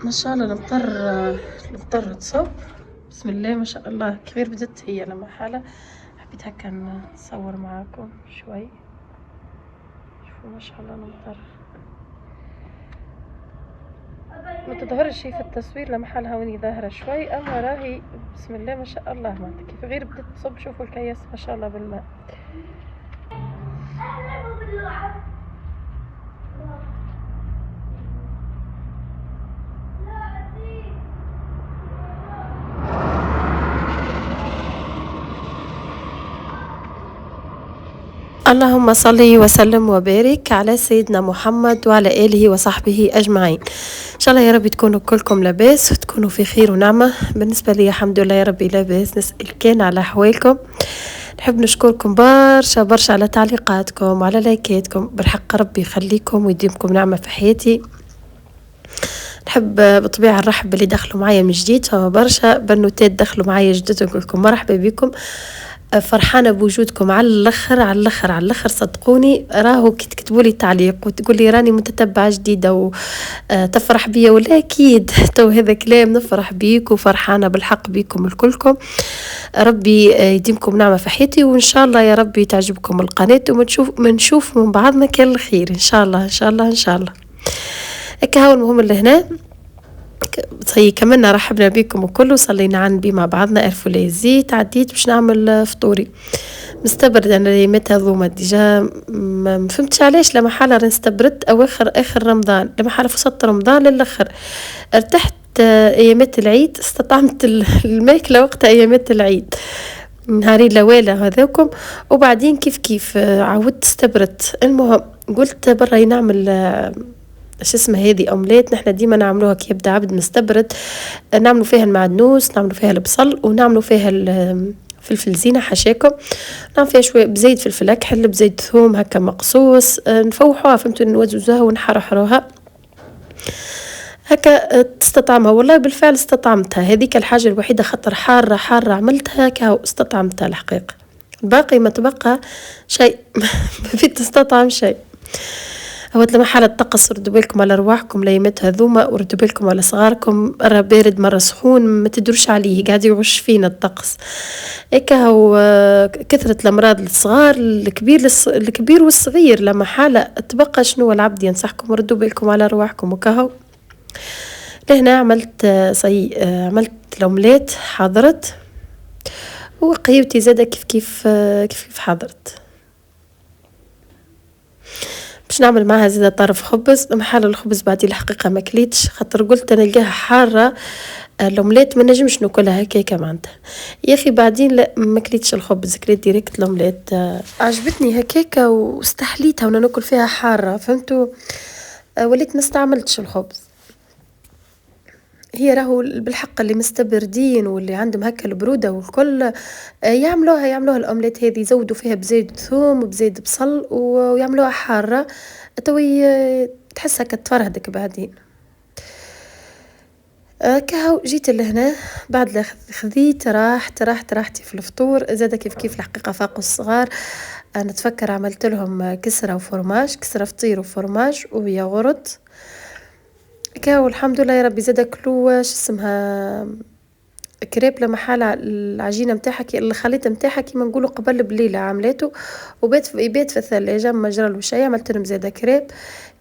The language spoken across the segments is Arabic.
ما شاء الله المطر تصب. بسم الله ما شاء الله كبير بدت هي لما حالة. حبيت هكا نصور معاكم شوي. شوفوا ما شاء الله المطر ما تظهرش في التصوير لما حالها ويني ظاهرة شوي، اما راهي بسم الله ما شاء الله معناتها كيف غير بدت تصب. شوفوا الكياس ما شاء الله بالماء. اللهم صل وسلم وبارك على سيدنا محمد وعلى آله وصحبه أجمعين. إن شاء الله يا رب تكونوا كلكم لاباس وتكونوا في خير ونعمة. بالنسبة لي الحمد لله يا ربي لاباس. نسأل كان على أحوالكم. نحب نشكركم برشا برشا على تعليقاتكم وعلى لايكاتكم. بالحق ربي يخليكم ويديمكم نعمة في حياتي. نحب بطبيعة نرحب باللي دخلوا معايا من جديد، فما برشا بنوتات دخلوا معايا جديد، نقول لكم مرحبا بكم. فرحانه بوجودكم على الاخر على الاخر على الاخر. صدقوني راهو كي تكتبوا لي تعليق وتقول لي راني متتبعه جديده وتفرح بيا، ولا اكيد تو هذا كلام نفرح بيك وفرحانه بالحق بيكم الكلكم. ربي يديمكم نعمه في حياتي، وان شاء الله يا ربي تعجبكم القناه ونشوف من بعضنا كل الخير ان شاء الله ان شاء الله ان شاء الله. هكا هو المهم اللي هنا صحيح كملنا رحبنا بكم وكل وصلينا عن بي مع بعضنا ألف ولا زيت. عديت باش نعمل فطوري مستبرد. انا الايامات هذوما ديجا ما فهمتش علاش لما حاله نستبرد اخر رمضان، لما حاله في وسط رمضان للاخر ارتحت. ايامات العيد استطعمت الماكله وقت ايامات العيد نهارين الاوالة هذاكم، وبعدين كيف عودت استبرت. المهم قلت برا نعمل شو اسمه هذه اومليت. نحنا ديما نعملوها كي يبدا عبد مستبرد، نعملوا فيها المعدنوس، نعملوا فيها البصل، ونعملوا فيها فلفل زينه حشاكم، نعمل فيها شويه بزيت فلفل اكحل بزيت ثوم هكا مقصوص، نفوحوها فهمتوا نوزوها ونحرحروها هكا تستطعمها. والله بالفعل استطعمتها، هذيك الحاجه الوحيده خاطر حاره حاره عملتها هكا استطعمتها الحقيقه. الباقي ما تبقى شيء ما في تستطعم شيء. هو لما حالة طقس ردوا بالكم على رواحكم الايامات هذوما، وردوا بالكم على صغاركم، مرة بارد مرة سخون ما تدروش عليه، قاعد يغش فينا الطقس هيك. هو كثرة الامراض للصغار الكبير والصغير. لما حالة تبقى شنو العبد ينصحكم ردوا بالكم على رواحكم. وكهو لهنا عملت عملت الاومليت حضرت، وقيوتي زادة كيف حضرت. باش نعمل معها زيادة طرف خبز. محل الخبز بعدي الحقيقة ما كليتش خاطر قلت نلقاها حارة الاومليت ما نجمش ناكلها هكاكا معناتها يا اخي. بعدين لا ما كليتش الخبز، كليت ديريكت الاومليت. عجبتني هكاكا واستحليتها وانا ناكل فيها حارة فهمتوا. وليت ما استعملتش الخبز. هي راهو بالحق اللي مستبردين واللي عندهم هكا البرودة والكل يعملوها الأومليت هذه، يزودوا فيها بزيت ثوم وبزيت بصل ويعملوها حارة توي تحس هكا تفرهدك. بعدين كهو جيت لهنا بعد خذيت راحتي في الفطور. زاد كيف الحقيقة فاقوا الصغار. أنا تفكر عملت لهم كسرة وفرماج، كسرة فطير وفرماج وياغورت كاو الحمد لله يا ربي. زاد كلوا شو اسمها كريب لما حالة العجينة متاعها الخليط متاعها كيما نقولوا قبل بليلة عملته وبيت في الثلاجة ما جرى له شيء. عملت لهم زادة كريب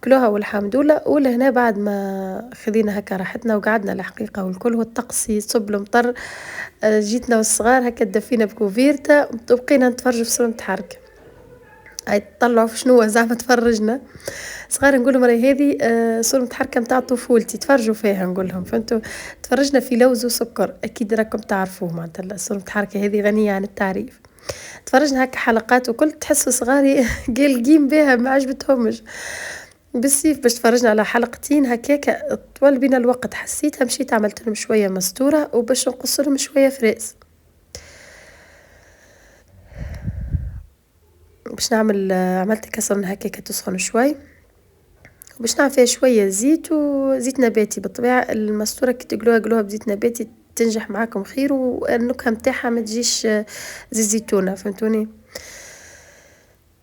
كلوها والحمد لله. ولهنا بعد ما خذينا هكا راحتنا وقعدنا الحقيقة والكل والطقس يصب المطر، جيتنا والصغار هكا دفينا بكوفيرتا وبقينا نتفرجوا في صورة متحركة. هاي تطلعوا في شنو زعما تفرجنا صغار نقول لهم راهي هذه صورة متحركة متاع طفولتي تفرجوا فيها. نقول لهم فهمتوا تفرجنا في لوز وسكر اكيد راكم تعرفوه معناتها الصورة متحركة هذه غنية عن التعريف. تفرجنا هكا حلقات وكل تحسوا صغاري قالقين بها ما عجبتهمش. بالسيف باش تفرجنا على حلقتين هكاكا طول بينا الوقت. حسيتها مشيت عملت لهم شوية مستورة وباش نقص لهم شوية فريز. باش نعمل عملت كسر من هكاكا تسخن شوي وباش نعمل فيها شوية زيت وزيت نباتي. بالطبيعة المستورة كي تقلوها بزيت نباتي تنجح معاكم خير، والنكهة متاعها ما تجيش زي الزيتونة فهمتوني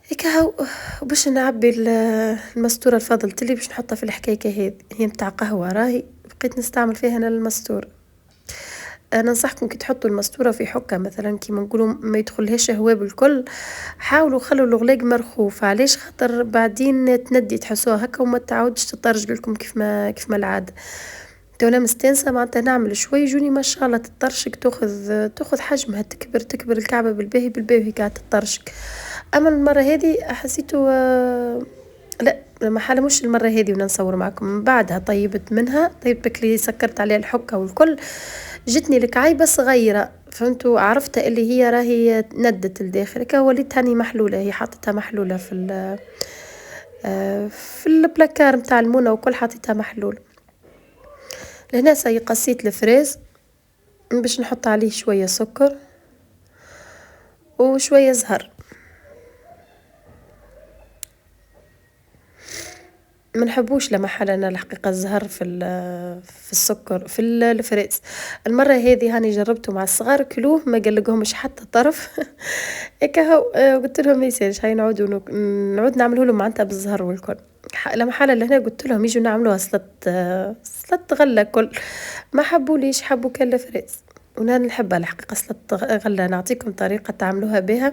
هيك. هاو باش نعبي المستورة الفضل تلي باش نحطها في الحكاية هذه هي متاع قهوة راهي بقيت نستعمل فيها أنا المستورة. ننصحكم كي تحطوا المستورة في حكة مثلا كيما نقولوا ما يدخلهاش هواء بالكل، حاولوا خلوا الغلاق مرخوف. علاش؟ خاطر بعدين تندي تحسوها هكا وما تعاودش تطرج لكم كيف ما العادة. تو انا مستانسه معناتها نعمل شوي يجوني ما شاء الله تطرشك، تاخذ حجمها، تكبر الكعبه بالباهي قاعده تطرشك. اما المره هذه حسيته لا ما حلموش المره هذه وانا نصور معكم. من بعدها طيبت بكلي سكرت عليها الحكه والكل، جتني الكعيبه صغيره فهمتوا، عرفت اللي هي راهي ندت الداخل كا، وليت هاني محلوله، هي حطيتها محلوله في البلاكار متاع المونه وكل حطيتها محلول. لهنا قصيت الفريز باش نحط عليه شويه سكر وشويه زهر. ما نحبوش لما حلنا الحقيقه الزهر في السكر في الفريز. المره هذه هاني جربته مع الصغار كلوه ما قلقهمش حتى طرف هكا هو. قلت لهم ما يصيرش، هاي نعود نعمله لهم معناتها بالزهر والكل. لما حلا لهنا قلت لهم يجوا نعملوها سلطة غله كل، ما حبوليش، حبوا كل فريز. وانا نحبها الحقيقه سلطة غله. نعطيكم طريقه تعملوها بها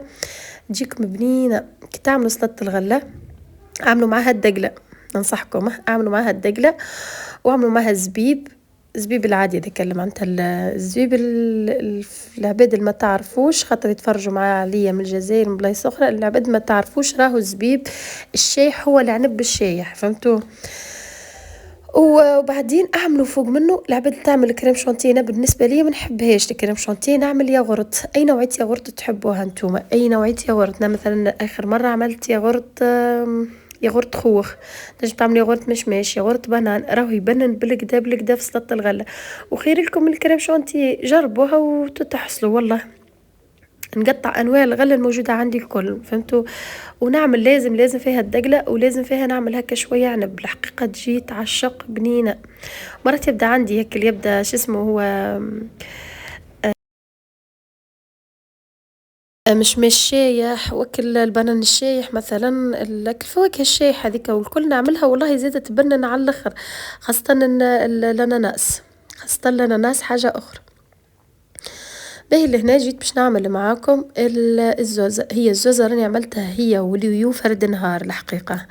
تجيكم بنينه. كي تعملوا سلطة الغله اعملوا معها الدقله، ننصحكم اعملوا معها الدقله واعملوا معها زبيب العادي ذاك اللي معناتها الزبيب العباد اللي ما تعرفوش، خاطر يتفرجوا معايا عليا من الجزائر من بلايص اخرى، العباد ما تعرفوش راهو الزبيب الشايح هو العنب الشايح فهمتوا. وبعدين اعملوا فوق منه العباد تعمل كريم شانتيه. انا بالنسبه لي ما نحبهاش الكريم شانتيه، نعمل ياغورت. اي نوعيه ياغورت تحبوها انتوما؟ اي نوعيه ياغورت؟ انا مثلا اخر مره عملت ياغورت خوخ، تنجم تعمل ياغورت مشماش، ياغورت بنان، راهو يبنن بالكدا في سلطة الغلة. وخير لكم من الكريم شانتيه، جربوها وتتحصلوا والله. نقطع انواع الغله الموجوده عندي الكل فهمتوا. ونعمل لازم فيها الدقله، ولازم فيها نعمل هكا شويه عنب، الحقيقه تجي تعشق بنينه. مرات يبدا عندي هيك اللي يبدا شو اسمه هو مش شايح وكل البنان الشايح مثلا، الفواكه الشايحة هذيك والكل نعملها والله زادت تبنن على الاخر. خاصة الاناناس، حاجة اخرى. باهي لهنا جيت باش نعمل معاكم الزوزة. هي الزوزة راني عملتها هي واليويو فرد نهار الحقيقة.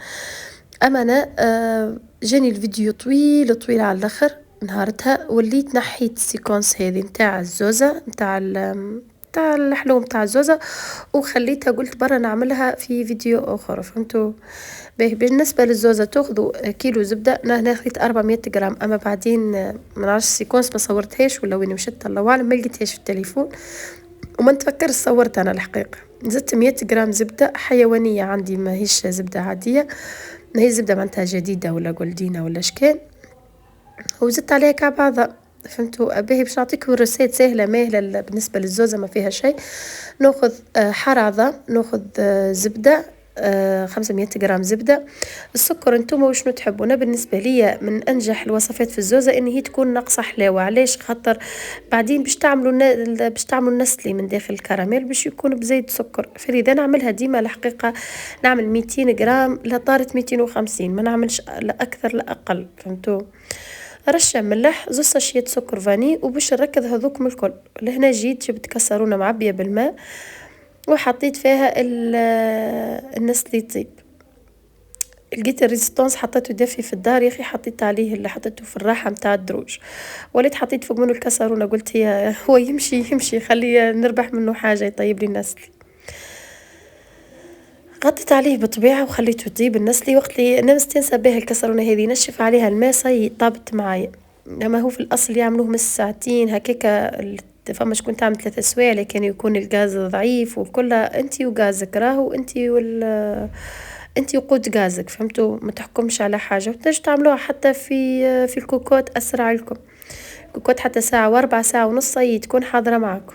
اما انا جاني الفيديو طويل على الاخر نهارتها، وليت نحيت السيكونس هذه نتاع الزوزة نتاع الحلوم تاع الزوزة، وخليتها قلت برا نعملها في فيديو اخر فهمتوا. بالنسبه للزوزه تاخذوا كيلو زبده، انا هنا خذيت 400 غرام. اما بعدين ما نعرفش السيكونس ما صورتهاش ولا وين مشت الله اعلم، ما لقيتهاش في التليفون وما نتفكر صورت انا الحقيقه. زدت 100 غرام زبده حيوانيه عندي، ما هيش زبده عاديه، ما هي زبده معناتها جديده ولا جولدينا ولا شكال، وزدت عليها كعب بعضها فهمتوا. باهي باش نعطيكم الرسائل سهله ماهله بالنسبه للزوزه ما فيها شيء. ناخذ حرضه، ناخذ زبده 500 غرام زبده. السكر انتم وشنو تحبوا؟ انا بالنسبه لي من انجح الوصفات في الزوزه ان هي تكون ناقصه حلاوه. علاش؟ خاطر بعدين باش تعملوا النسلي من داخل الكراميل باش يكون بزيت سكر، فلذا نعملها ديما الحقيقه نعمل 200 غرام لا طارت 250، ما نعملش لا اكثر لا اقل فهمتوا. رشة ملح، زوز ساشيات سكر فاني، وباش نركز هذوكم الكل. لهنا جيت جبت كسرونة معبية بالماء وحطيت فيها النسلي يطيب. لقيت الريزيستانس حطيته دافي في الدار يا اخي، حطيت عليه اللي حطيته في الراحة متاع الدروج، وليت حطيت فوق منه الكسرونة، قلت هو يمشي خليه نربح منه حاجة يطيب لي النسلي. غطيت عليه بطبيعة وخليته يطيب النسلي. وقت اللي انا مستانسة بها الكسرونة هذه نشف عليها الماء صي طابت معايا. لما هو في الاصل يعملوه من ساعتين هكاكا، فما شكون تعمل 3 سوايع لكن يكون الغاز ضعيف وكلها انتي وغازك راهو انتي وقود غازك فهمتوا، ما تحكمش على حاجة. وتنجم تعملوها حتى في الكوكوت اسرع لكم، كوكوت حتى ساعة و4 ساعة ونص تكون حاضرة معكم.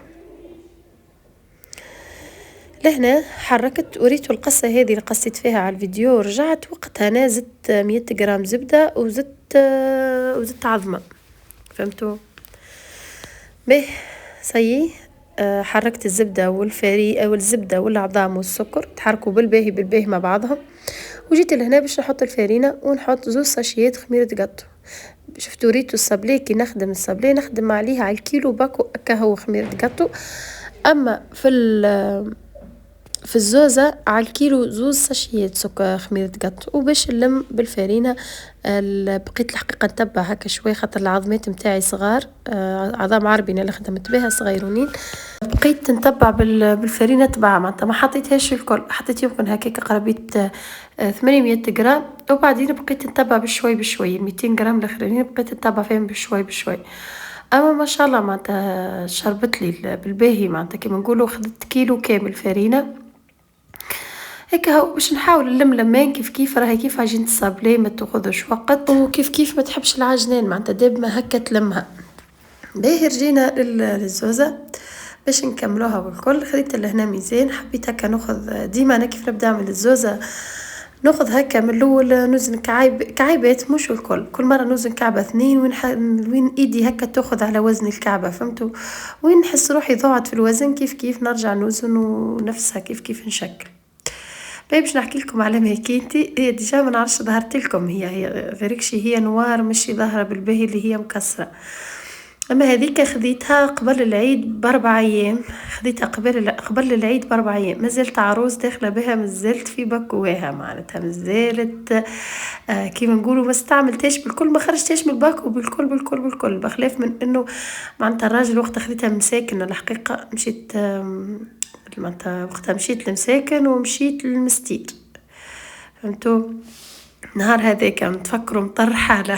لهنا حركت وريتوا القصة هذه اللي قصيت فيها على الفيديو، رجعت وقتها انا زدت 100 غرام زبدة وزدت عظمة فهمتوا. به صي حركت الزبدة والزبدة والعظام والسكر تحركوا بالباهي مع بعضهم. وجيت لهنا باش نحط الفارينة ونحط 2 ساشيات خميرة قطو. شفتوا ريتو الصبلي كي نخدم الصبلي نخدم عليه على الكيلو باكو هكا هو خميرة جاتو. اما في الزوزة على الكيلو زوز ساشيات سكر خميرة قط، وباش نلم بالفارينة بقيت الحقيقة نتبع هكا شوي خاطر العظمات متاعي صغار، عظام عربي اللي خدمت بها صغيرونين، بقيت نتبع بالفارينة تبعها معناتها ما حطيتهاش الكل، حطيت يمكن هكاك قرابيت 800 جرام، وبعدين بقيت نتبع بشوي بشوي 200 جرام الاخرين بقيت نتبع فيهم بشوي بشوي. اما ما شاء الله معناتها شربت لي بالباهي معناتها كيما نقولوا خدت كيلو كامل فارينة هيك هو باش نحاول نلم لمان كيف كيف راهي كيف عجينة الصابلي ما تاخذش وقت، وكيف كيف ما تحبش العجنان معناتها داب ما هكا تلمها. باهي رجينا للزوزة باش نكملوها بالكل، خديت لهنا ميزان حبيت هكا ناخذ ديما انا كيف نبدا نعمل الزوزة ناخذ هكا من الاول نوزن كعيبات مش الكل، كل مره نوزن كعبه 2 وين ايدي هكا تاخذ على وزن الكعبه فهمتوا، وين نحس روحي ضاعت في الوزن كيف كيف نرجع نوزن ونفسها كيف كيف نشكل. باش نحكي لكم على ماكينتي، هي ديجا ما نعرفش ظهرت لكم، هي غيركشي هي نوار مش ظاهره بالباهي اللي هي مكسره. اما هذيك خذيتها قبل العيد باربع ايام، خذيتها قبل العيد باربع ايام، مازلت عروس داخله بها مازلت في بكواها معناتها مازالت كيما نقولوا ما استعملتهاش بالكل، ما خرجتهاش من الباكو بالكل بالكل بالكل، بخلاف من انه معناتها الراجل وقت خذيتها مساكن الحقيقه مشيت معناتها وقتها مشيت لمساكن ومشيت للمستير فهمتوا. نهار هذاك نتفكروا مطرحة على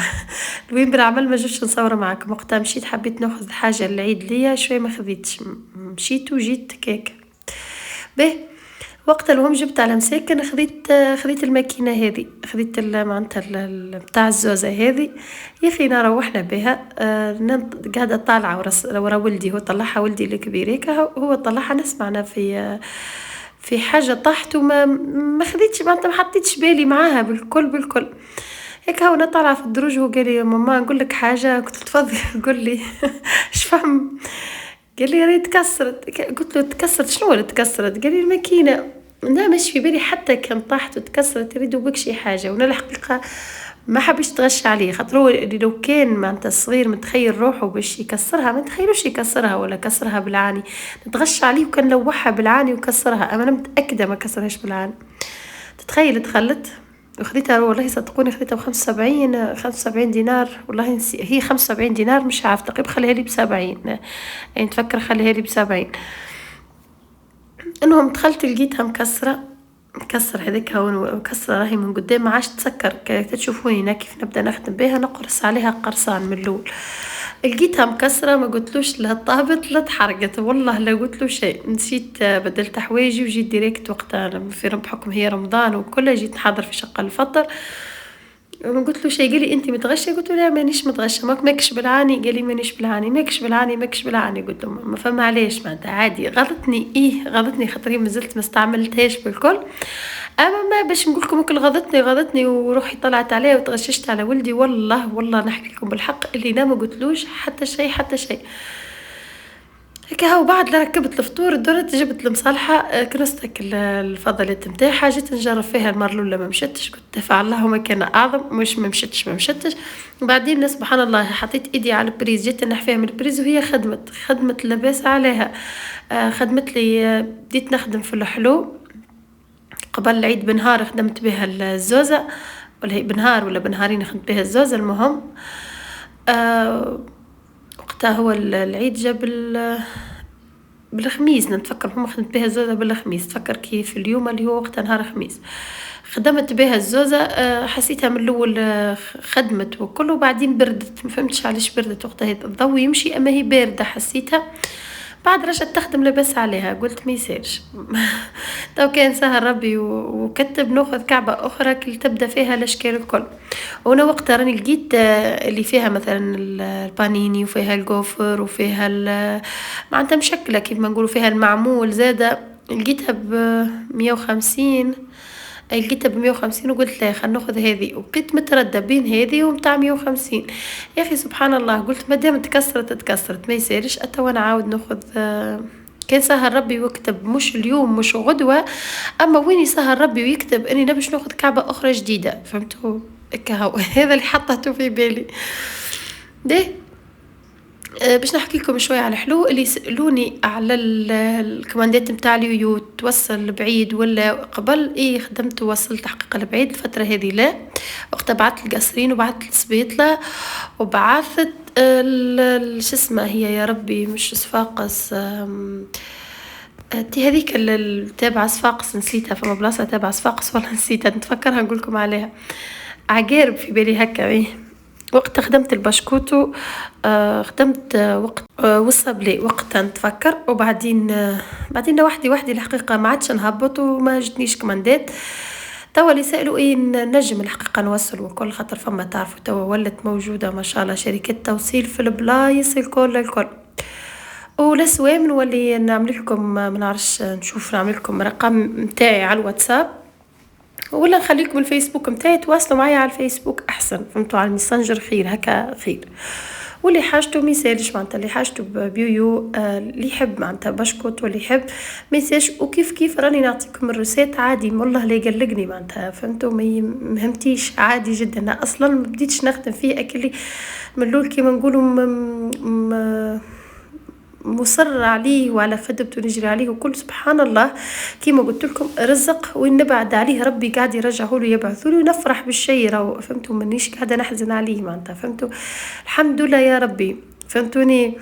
وين بنعمل ما جوش نصور معكم، وقتها مشيت حبيت ناخذ حاجة العيد ليا شوي ما خذيتش، مشيت وجيت كيك به. وقت المهم جبت على مساكن خذيت الماكينة هذه، خذيت معناتها بتاع الزوزة هذه يا اخي روحنا بها. قاعدة طالعة ورا ولدي، هو طلعها ولدي الكبير هيك هو طلعها نسمعنا في حاجة طاحت وما خديتش معناتها ما حطيتش بالي معاها بالكل بالكل هيك. هو انا طالعه في الدروج وهو قال لي يا ماما نقول لك حاجه، قلت له تفضل قول لي ايش فهم. قال لي راهي تكسرت، قلت له تكسرت شنو اللي تكسرت؟ قال لي الماكينه. لا مش في بالي حتى كان طاحت وتكسرت يريدوا بك شي حاجه، وانا الحقيقه ما حبش تغش عليه خاطر هو اللي لو كان معناتها الصغير متخيل روحه باش يكسرها ما تخيلوش يكسرها ولا كسرها بالعاني، نتغش عليه وكان لوحها بالعاني وكسرها، اما انا متاكده ما كسرهاش بالعاني. تتخيل دخلت وخذيتها والله صدقوني خذيتها ب75 دينار والله هي 75 دينار مش عارفه تقريبا خليها لي ب70 يعني تفكر خليها لي ب70. انهم دخلت لقيتها مكسر هذيك هون مكسره راهي من قدام ما عادش تسكر، تشوفوني هنا كيف نبدا نخدم بها نقرص عليها قرصان من الاول، لقيتها مكسره ما قلتلوش لا طابت لا تحرقت والله لا قلت له شيء، نسيت بدلت حوايجي وجيت ديريكت وقتها بحكم هي رمضان وكلها جيت نحضر في شقه الفطر ما قلت له شيء. قال لي انت متغشه؟ قلت له لا مانيش متغشه ماكش بالعاني. قال لي مانيش بالعاني ماكش بالعاني قلت له ما فما علاش معناتها عادي غلطتني خاطر ما زلت ما استعملتهاش بالكل. اما ما باش نقول لكم كل غلطتني وروحي طلعت عليه وتغششت على ولدي والله نحكي لكم بالحق اللي انا ما قلتلوش حتى شيء هيك. هاو بعد لا ركبت الفطور درت جبت المصالحة كرستك الفضلات نتاعها جيت نجرب فيها المرة الأولى ما مشتش، قلت دفع الله ما كان أعظم مش ما مشتش. بعدين سبحان الله حطيت إيدي على البريز جيت نحفيها من البريز وهي خدمت لباس عليها. خدمت لي بديت نخدم في الحلو قبل العيد بنهار خدمت بها الزوزة ولا هي بنهار ولا بنهارين خدمت بها الزوزة. المهم وقتها هو العيد جاب بالخميس نتفكر هم خدمت بها الزوزة بالخميس، تفكر كيف اليوم اللي هو وقتها نهار خميس خدمت بها الزوزة. حسيتها من الاول خدمت وكله بعدين بردت ما فهمتش علاش بردت وقتها الضوء يمشي اما هي باردة حسيتها. بعد رجعت تخدم لباس عليها قلت ما يسالش تو كان سهل ربي وكتب ناخذ كعبة أخرى كل تبدأ فيها الأشكال الكل. وأنا وقتها راني لقيت اللي فيها مثلا البانيني وفيها الجوفر وفيها معناتها مشكلة كيف ما نقولوا فيها المعمول زادة لقيتها ب150 لقيتها ب150 وقلت لا خلينا ناخذ هذه وبقيت متردة بين هذه ومتاع 150. يا أخي سبحان الله قلت ما دام تكسرت ما يسالش أتوا نعاود ناخذ. كان سهل ربي ويكتب مش اليوم مش غدوة، أما وين يسهل ربي ويكتب إني نبش ناخذ كعبة أخرى جديدة فهمتوا كهو هذا اللي حطته في بالي. ده باش نحكي لكم شوية على حلو اللي سألوني على الكماندات متاع اليويو توصل لبعيد ولا قبل. ايه خدمت ووصلت تحقيق لبعيد الفترة هذه. لا وقتها بعثت القصرين وبعثت السبيطلة وبعثت شو اسمها هي يا ربي مش صفاقس. تي هذيك تابعة صفاقس نسيتها. فما بلاصة تابعة صفاقس والله نسيتها نتفكرها نقول لكم عليها. عقارب في بالي هكا. ايه وقت خدمت البشكوتو خدمت وقت والصبلي وقتها نتفكر. وبعدين بعدين وحدي الحقيقة ما عادش نهبط وما جتنيش كماندات. توا اللي سألوا ايه نجم الحقيقة نوصل وكل خاطر فما تعرفوا توا ولت موجودة ما شاء الله شركات توصيل في البلايص الكل. ولسوام نولي نعمل لكم ما نعرفش نشوف نعمل لكم رقم متاعي على الواتساب ولا نخليكم الفيسبوك متاعي تواصلوا معايا على الفيسبوك احسن. فهمتوا على الميسنجر خير هكا خير. واللي حاجته ميساج معناتها اللي حاجته بيويو اللي يحب معناتها بشكوت واللي يحب ميساج. وكيف راني نعطيكم الروسات عادي والله لا يقلقني معناتها. فهمتوا ما يهمتيش عادي جدا. أنا اصلا ما بديتش نخدم فيه اكلي من الاول كيما نقولوا مصر عليه وعلى خدمته نجري عليه وكل سبحان الله كيما قلت لكم رزق وين نبعد عليه ربي قاعد يرجعه له يبعثه له نفرح بالشيء راهو. فهمتوا مانيش قاعده نحزن عليه معناتها. فهمتوا الحمد لله يا ربي. فهمتوني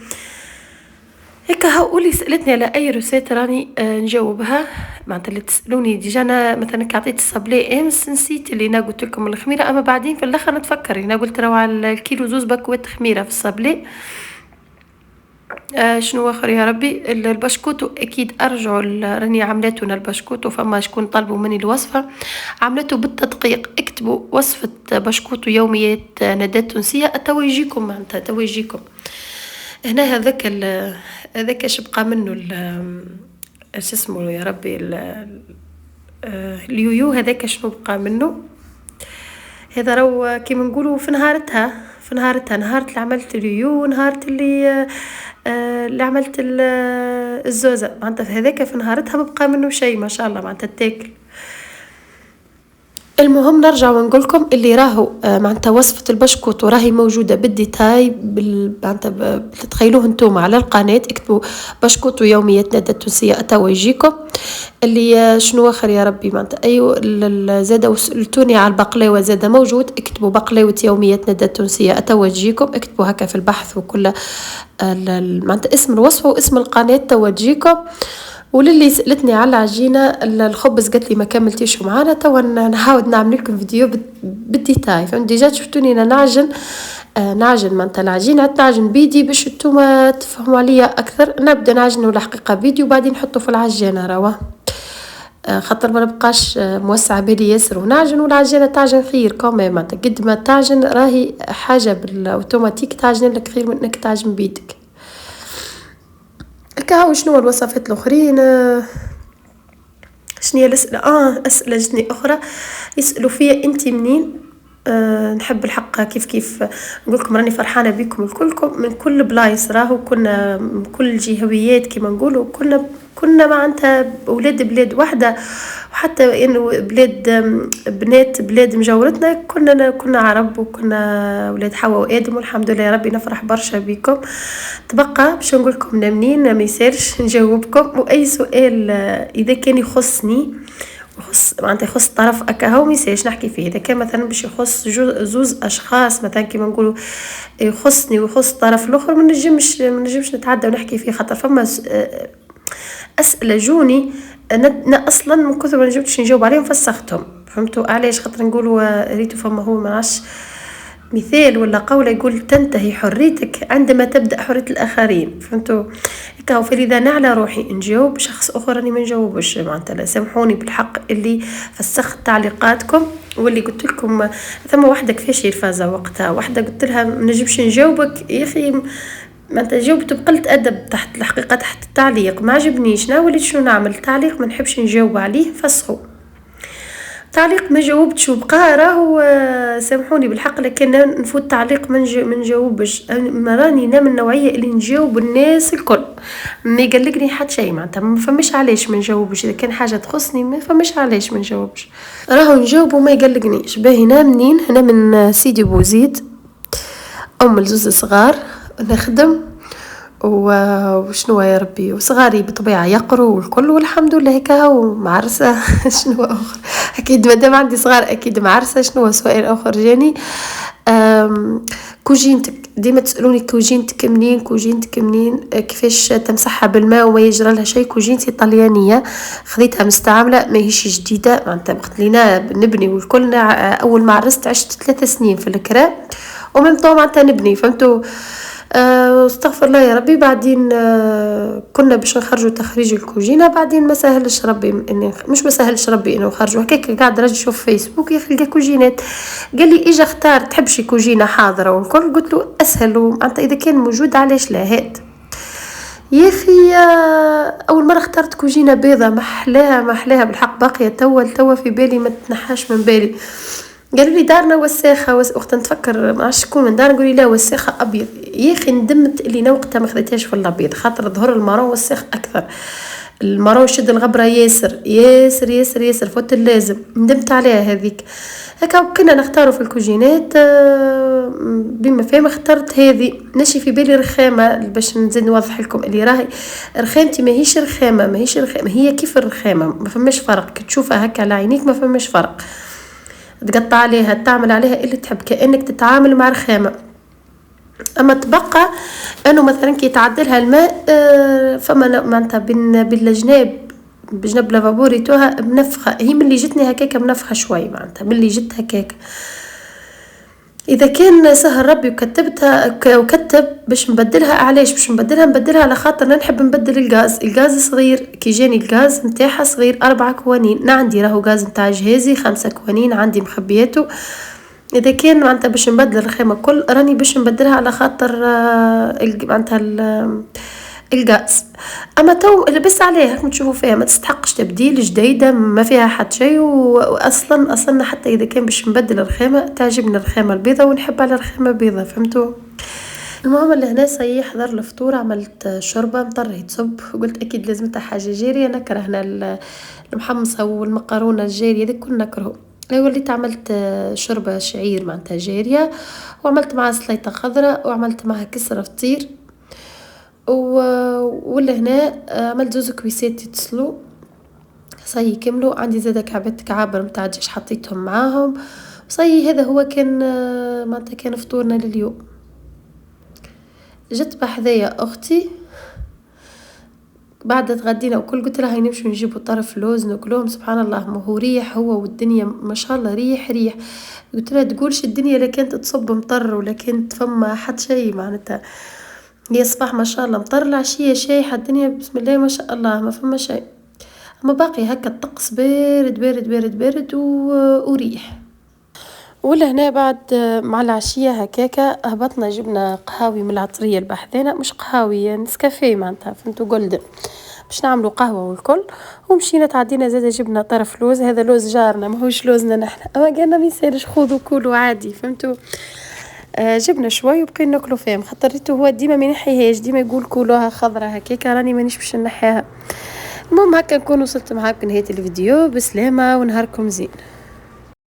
هيك. هقولي سالتني على اي روسات راني نجاوبها معناتها اللي تسالوني ديجا. انا مثلا عطيت الصبلي امس نسيت اللي انا قلت لكم الخميره. اما بعدين في الاخر نتفكر انا قلت راهو على الكيلو زوز بكوات خميره في الصبلي. شنو اخر يا ربي البشكوتو اكيد ارجعوا راني عملته البشكوتو. فما شكون طلبوا مني الوصفه عملته بالتدقيق. اكتبوا وصفه بشكوتو يوميات ندى التونسيه تو يجيكم معناتها تو يجيكم هنا. هذاك اش بقى منه اش اسمه يا ربي اليويو هذاك شنو بقى منه. هذا راهو كيما نقولوا في نهار اللي عملت اليويو ونهار اللي عملت الزوزة معناتها هذاك في نهارتها ما بقى منه شيء ما شاء الله معناتها تاكل. المهم نرجع ونقول لكم اللي راهو معناتها وصفة البشكوت وراهي موجودة بالديتاي معناتها تتخيلوه انتم على القناة. اكتبوا بشكوت ويوميات ندى التونسية توا يجيكم. اللي شنو اخر يا ربي معناتها ايوه زاده وسألتوني على البقلاوة زاده موجود. اكتبوا بقلاوة يوميات ندى التونسية توا تجيكم. اكتبوا هكا في البحث وكل معناتها اسم الوصفة واسم القناة توا تجيكم. وللي سألتني على العجينة الخبز قالت لي ما كملتيش معانا توا نحاول نعمل لكم فيديو بالديتاي. فهمت ديجا شفتوني انا نعجن معناتها العجينة نعجن بيدي باش انتوما تفهموا عليا اكثر. نبدا نعجنه الحقيقة بيدي وبعدين نحطه في العجينة روا خاطر ما نبقاش موسعة بالي ياسر ونعجن والعجينة تعجن خير كمان معناتها قد ما تعجن راهي حاجة بالاوتوماتيك تعجن لك خير من انك تعجن بيدك. هاو شنو الوصفات الاخرين شنو هي الاسئله اسئله جتني اخرى يسالوا فيا انت منين. نحب الحق كيف نقول لكم راني فرحانه بكم الكلكم من كل بلايص راهو كنا من كل الجهويات كما نقولوا كنا معناتها اولاد بلاد واحده وحتى انه بنات بلاد مجاورتنا كنا عرب وكنا اولاد حواء وادم والحمد لله يا ربي نفرح برشا بكم. تبقى باش نقول لكم منين ما يسالش نجاوبكم. واي سؤال اذا كان يخصني معناتها يخص طرف هو ميساج نحكي فيه. اذا كان مثلا باش يخص زوز اشخاص مثلا كيما نقولوا يخصني ويخص الطرف الاخر ما نجمش نتعدى ونحكي فيه خاطر فما اسئله جوني انا اصلا من كثر ما نجمتش نجاوب عليهم فسختهم. فهمتوا علاش خاطر نقولوا ريتو فما هو ما نعرفش مثال ولا قولة يقول تنتهي حريتك عندما تبدأ حرية الآخرين. فهمتوا هكا. فلذا نعلى روحي نجاوب شخص آخر أني ما نجاوبش معناتها سامحوني بالحق اللي فسخت تعليقاتكم واللي قلت لكم ثم واحدة كيفاش يرفازة وقتها واحدة قلت لها ما نجمش نجاوبك يا أخي معناتها جاوبت بقلة أدب تحت الحقيقة تحت التعليق ما عجبنيش. وليت شنو نعمل تعليق ما نحبش نجاوب عليه فسخوا تعليق ما جاوبتش وبقى راهو سامحوني بالحق لكن نفوت تعليق ما نجاوبش. راني انا من النوعيه اللي نجاوب الناس الكل ما يقلقني حتى شيء معناتها، ما فماش علاش ما نجاوبش، اذا كان حاجه تخصني ما فماش علاش ما نجاوبش، راهو نجاوب وما يقلقنيش. باهي هنا منين؟ هنا من سيدي بوزيد، ام الزوز صغار نخدم وشنو يا ربي، وصغاري بطبيعه يقروا والكل والحمد لله هكا ومعرسه. شنو اخر؟ اكيد مادام عندي صغار اكيد معرسه. شنو سؤال اخر جاني؟ كوجينتك ديما تسالوني كوجينتك منين، كوجينتك منين، كيفاش تمسحها بالماء وما يجرى لها شيء. كوجينتي طليانيه، خذيتها مستعمله ماهيش جديده معناتها، وقت لينا نبني والكل. اول ما عرست عشت 3 سنين في الكرا ومن طو معناتها نبني، فهمتوا؟ استغفر الله يا ربي. بعدين كنا باش نخرجوا تخريج الكوجينه، بعدين ما سهلش ربي اني مش ما سهلش ربي انه نخرجوا هكاك. قاعد راجل يشوف فيسبوك يلقى كوجينات، قال لي اجا اختار تحبش كوجينه حاضره والكل. قلت له اسهل معناتها اذا كان موجود علاش لا. هات يا اخي اول مره اخترت كوجينه بيضه، محلاها محلاها بالحق، باقيه توا في بالي ما تنحاش من بالي. قالوا لي دارنا وساخه وقت نتفكر ما عرفتش شكون من دار، نقول لا وساخه ابيض. يا اخي ندمت اللي انا وقتها ما خديتهاش في الابيض، خاطر ظهر المارون وساخ اكثر. المارون شد الغبره ياسر ياسر ياسر ياسر فوت اللازم. ندمت عليها هذيك. هكا كنا نختاروا في الكوجينات بما فهم اخترت هذه. نشي في بالي رخامه باش نزيد نوضح لكم اللي راهي رخامتي ماهيش رخامه، ماهيش رخامه، هي كيف الرخامه ما فماش فرق. كي تشوفها هكا على عينيك ما فماش فرق، تقطع عليها تعمل عليها اللي تحب كأنك تتعامل مع رخامة. اما تبقى انه مثلا كي يتعدلها الماء فما معناتها بين الجناب بجنب لافابوري توها منفخه. هي من اللي جتني هكاك منفخه شوي معناتها من اللي جت هكاك. اذا كان سهل ربي وكتبتها وكتب باش نبدلها، علاش باش نبدلها على خاطر نحب نبدل الغاز صغير. كي جاني الغاز نتاعها صغير 4 كوانين، انا عندي راهو غاز نتاع جهازي 5 كوانين عندي مخبياته. اذا كان معناتها باش نبدل الرخامه كل راني باش نبدلها على خاطر معناتها الغاز. اما تو لبس عليها كما تشوفوا فيها ما تستحقش تبديل، جديده ما فيها حتى شيء. واصلا حتى اذا كان باش نبدل الرخامه تعجبني الرخامه البيضه ونحب على الرخامه البيضه، فهمتوا؟ المهم اللي هنا صيح حضر الفطور، عملت شوربه مطر يتصب، وقلت اكيد لازمتها حاجه جاريه. نكره هنا المحمصه والمقارونه الجاريه دي كل نكره. وليت عملت شوربه شعير معناتها جاريه، وعملت معها سليطه خضراء، وعملت معها كسره فطير. ولا هنا عملت 2 كويسات يتصلوا صي كملوا. عندي زاده كعبات كعابر متاع دجاج حطيتهم معاهم صي. هذا هو كان معناتها كان فطورنا لليوم. جت بحذايا اختي بعد تغدينا وكل، قلت لها نمشي نجيبوا طرف لوز ناكلوهم. سبحان الله ما هو ريح هو والدنيا ما شاء الله ريح. قلت لها تقولش الدنيا لا كانت تصب مطر ولا كانت فما حد شيء معناتها. هي صباح ما شاء الله مطر، العشيه شايحه الدنيا بسم الله ما شاء الله ما فما شيء. اما باقي هكا الطقس بارد بارد بارد بارد وريح. ولا هنا بعد مع العشيه هكاكا هبطنا جبنا قهاوي من العطريه البحذانه، مش قهاوي نسكافيه معناتها فهمتوا جولدن، باش نعملوا قهوه والكل. ومشينا تعدينا زاده جبنا طرف لوز. هذا لوز جارنا ماهوش لوزنا نحنا، اما قالنا ما يسالش خذوا كلوا عادي فهمتوا. جبنا شوي وبقينا ناكلوا فيهم، خطرته هو ديما ما ينحيهاش، ديما يقول كلوها خضره هكاكا، راني مانيش باش نحيها. المهم هكا نكون وصلت معاكم نهايه الفيديو. بسلامه ونهاركم زين.